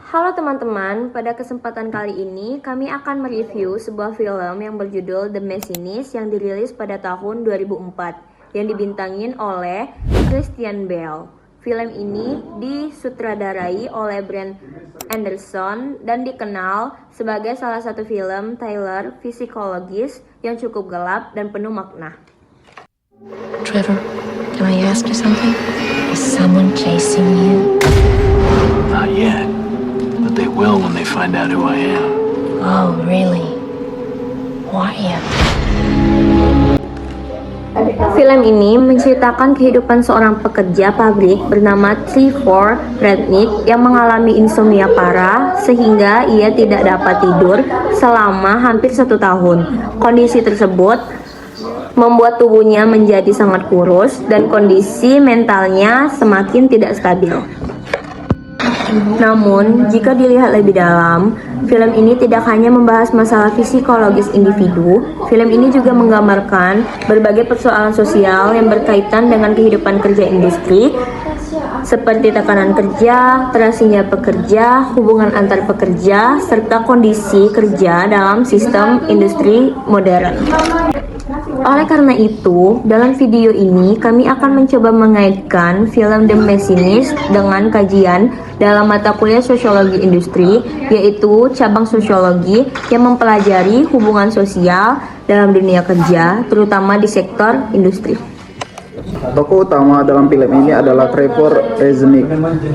Halo teman-teman, pada kesempatan kali ini kami akan mereview sebuah film yang berjudul The Machinist yang dirilis pada tahun 2004 yang dibintangin oleh Christian Bale. Film ini disutradarai oleh Brent Anderson dan dikenal sebagai salah satu film thriller psikologis yang cukup gelap dan penuh makna. Trevor, can I ask you something? Is someone chasing you? Not yet, but they will when they find out who I am. Oh, really? Why? Film ini menceritakan kehidupan seorang pekerja pabrik bernama Trevor Rednick yang mengalami insomnia parah sehingga ia tidak dapat tidur selama hampir 1 tahun. Kondisi tersebut membuat tubuhnya menjadi sangat kurus dan kondisi mentalnya semakin tidak stabil. Namun, jika dilihat lebih dalam, film ini tidak hanya membahas masalah psikologis individu, film ini juga menggambarkan berbagai persoalan sosial yang berkaitan dengan kehidupan kerja industri, seperti tekanan kerja, terasinya pekerja, hubungan antar pekerja, serta kondisi kerja dalam sistem industri modern. Oleh karena itu, dalam video ini kami akan mencoba mengaitkan film The Machinist dengan kajian dalam mata kuliah sosiologi industri, yaitu cabang sosiologi yang mempelajari hubungan sosial dalam dunia kerja, terutama di sektor industri. Tokoh utama dalam film ini adalah Trevor Rednick,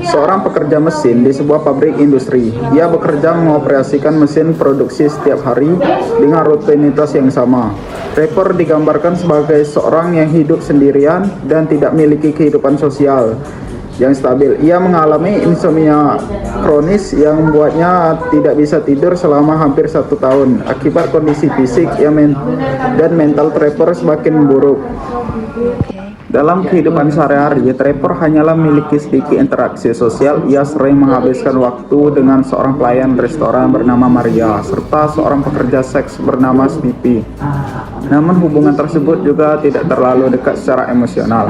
seorang pekerja mesin di sebuah pabrik industri. Ia bekerja mengoperasikan mesin produksi setiap hari dengan rutinitas yang sama. Trevor digambarkan sebagai seorang yang hidup sendirian dan tidak memiliki kehidupan sosial yang stabil. Ia mengalami insomnia kronis yang membuatnya tidak bisa tidur selama hampir 1 tahun. Akibat kondisi fisik dan mental Trevor semakin buruk. Dalam kehidupan sehari-hari, Trevor hanyalah memiliki sedikit interaksi sosial. Ia sering menghabiskan waktu dengan seorang pelayan restoran bernama Maria, serta seorang pekerja seks bernama Snippy. Namun hubungan tersebut juga tidak terlalu dekat secara emosional.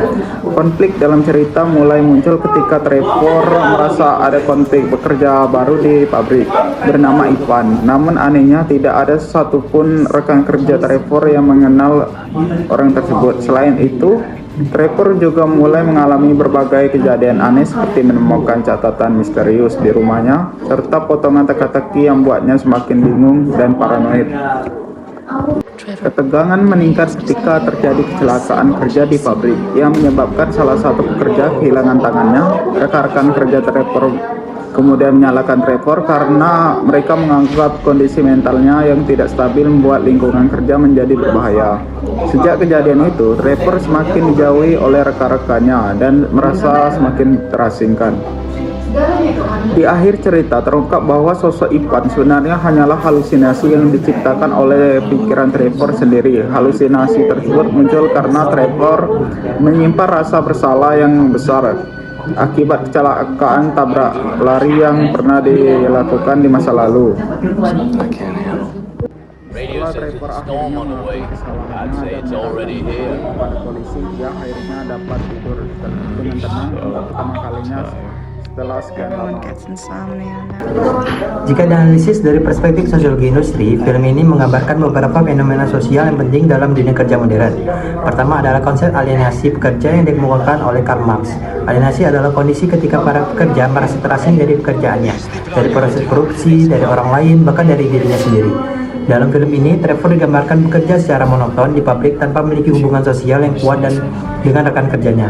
Konflik dalam cerita mulai muncul ketika Trevor merasa ada konflik pekerja baru di pabrik bernama Ivan. Namun anehnya tidak ada satupun rekan kerja Trevor yang mengenal orang tersebut. Selain itu, Trevor juga mulai mengalami berbagai kejadian aneh seperti menemukan catatan misterius di rumahnya serta potongan teka-teki yang membuatnya semakin bingung dan paranoid. Ketegangan meningkat ketika terjadi kecelakaan kerja di pabrik yang menyebabkan salah satu pekerja kehilangan tangannya. Rekan-rekan kerja Trevor kemudian menyalahkan Trevor karena mereka menganggap kondisi mentalnya yang tidak stabil membuat lingkungan kerja menjadi berbahaya. Sejak kejadian itu, Trevor semakin dijauhi oleh rekan-rekannya dan merasa semakin terasingkan. Di akhir cerita terungkap bahwa sosok Ivan sebenarnya hanyalah halusinasi yang diciptakan oleh pikiran Trevor sendiri. Halusinasi tersebut muncul karena Trevor menyimpan rasa bersalah yang besar akibat kecelakaan tabrak lari yang pernah dilakukan di masa lalu. Radio says there's a storm on the way. I'd say it's already here. Pada polisi, dia akhirnya dapat tidur dengan tenang untuk pertama kalinya setelah sekian lama. Jika dianalisis dari perspektif sosiologi industri, film ini menggambarkan beberapa fenomena sosial yang penting dalam dunia kerja modern. Pertama adalah konsep alienasi pekerja yang dikemukakan oleh Karl Marx. Alienasi adalah kondisi ketika para pekerja merasa terasing dari pekerjaannya, dari proses korupsi, dari orang lain, bahkan dari dirinya sendiri. Dalam film ini, Trevor digambarkan bekerja secara monoton di pabrik tanpa memiliki hubungan sosial yang kuat dengan rekan kerjanya.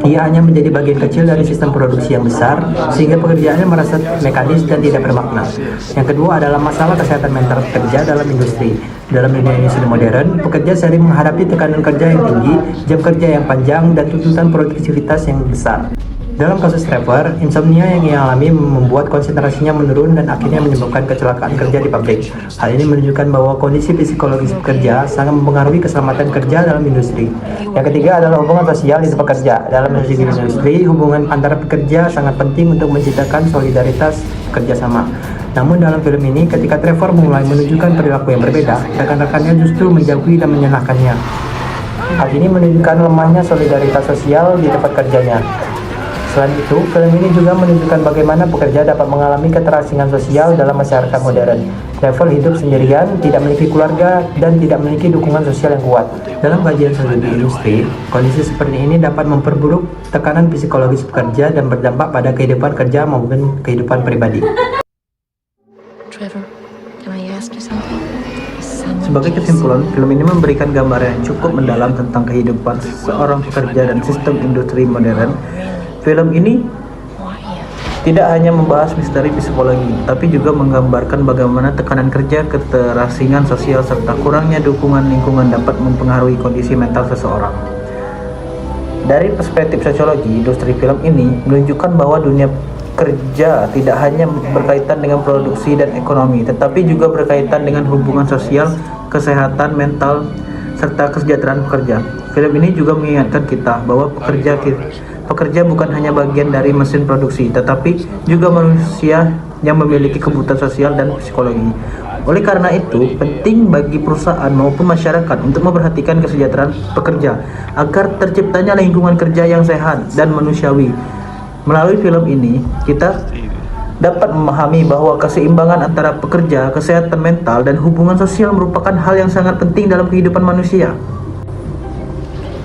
Ia hanya menjadi bagian kecil dari sistem produksi yang besar, sehingga pekerjaannya merasa mekanis dan tidak bermakna. Yang kedua adalah masalah kesehatan mental pekerja dalam industri. Dalam dunia industri modern, pekerja sering menghadapi tekanan kerja yang tinggi, jam kerja yang panjang, dan tuntutan produktivitas yang besar. Dalam kasus Trevor, insomnia yang ia alami membuat konsentrasinya menurun dan akhirnya menyebabkan kecelakaan kerja di pabrik. Hal ini menunjukkan bahwa kondisi psikologis pekerja sangat mempengaruhi keselamatan kerja dalam industri. Yang ketiga adalah hubungan sosial di tempat kerja. Dalam industri, hubungan antara pekerja sangat penting untuk menciptakan solidaritas kerjasama. Namun dalam film ini, ketika Trevor mulai menunjukkan perilaku yang berbeda, rekan-rekannya justru menjauhi dan menyalahkannya. Hal ini menunjukkan lemahnya solidaritas sosial di tempat kerjanya. Selain itu, film ini juga menunjukkan bagaimana pekerja dapat mengalami keterasingan sosial dalam masyarakat modern. Trevor hidup sendirian, tidak memiliki keluarga, dan tidak memiliki dukungan sosial yang kuat. Dalam kajian sosiologi industri, kondisi seperti ini dapat memperburuk tekanan psikologis pekerja dan berdampak pada kehidupan kerja maupun kehidupan pribadi. Trevor, can I ask you something? Is someone Sebagai chasing kesimpulan, film ini memberikan gambaran yang cukup mendalam tentang kehidupan seorang pekerja dan sistem industri modern. Film ini Why you? tidak hanya membahas misteri psikologi, tapi juga menggambarkan bagaimana tekanan kerja, keterasingan sosial, serta kurangnya dukungan lingkungan dapat mempengaruhi kondisi mental seseorang. Dari perspektif sosiologi, industri film ini menunjukkan bahwa dunia kerja tidak hanya berkaitan dengan produksi dan ekonomi, tetapi juga berkaitan dengan hubungan sosial, kesehatan mental, serta kesejahteraan pekerja. Film ini juga mengingatkan kita bahwa pekerja bukan hanya bagian dari mesin produksi, tetapi juga manusia yang memiliki kebutuhan sosial dan psikologi. Oleh karena itu, penting bagi perusahaan maupun masyarakat untuk memperhatikan kesejahteraan pekerja agar terciptanya lingkungan kerja yang sehat dan manusiawi. Melalui film ini, kita dapat memahami bahwa keseimbangan antara pekerja, kesehatan mental, dan hubungan sosial merupakan hal yang sangat penting dalam kehidupan manusia.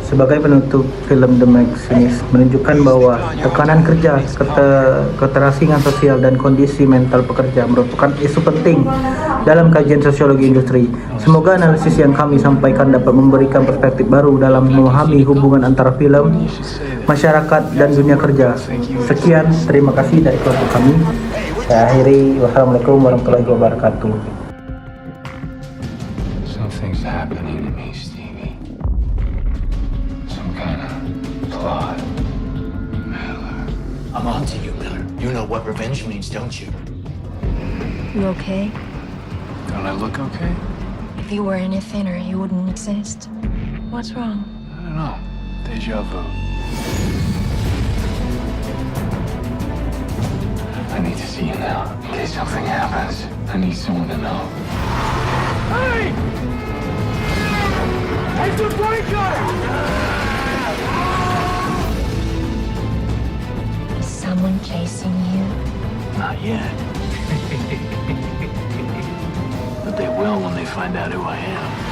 Sebagai penutup, film The Machinist menunjukkan bahwa tekanan kerja, keterasingan sosial, dan kondisi mental pekerja merupakan isu penting dalam kajian sosiologi industri. Semoga analisis yang kami sampaikan dapat memberikan perspektif baru dalam memahami hubungan antara film, masyarakat, dan dunia kerja. Sekian, terima kasih dari kelompok kami. Saya akhiri, wassalamualaikum warahmatullahi wabarakatuh. Something's happening to me, Stevie. Some kind of plot. Miller. I'm on to you, Miller. You know what revenge means, don't you? You okay? Don't I look okay? If you were any thinner, you wouldn't exist. What's wrong? I don't know. Deja vu. I need to see you now. In case something happens, I need someone to know. Hey! Hey, the breaker! Is someone chasing you? Not yet. But they will when they find out who I am.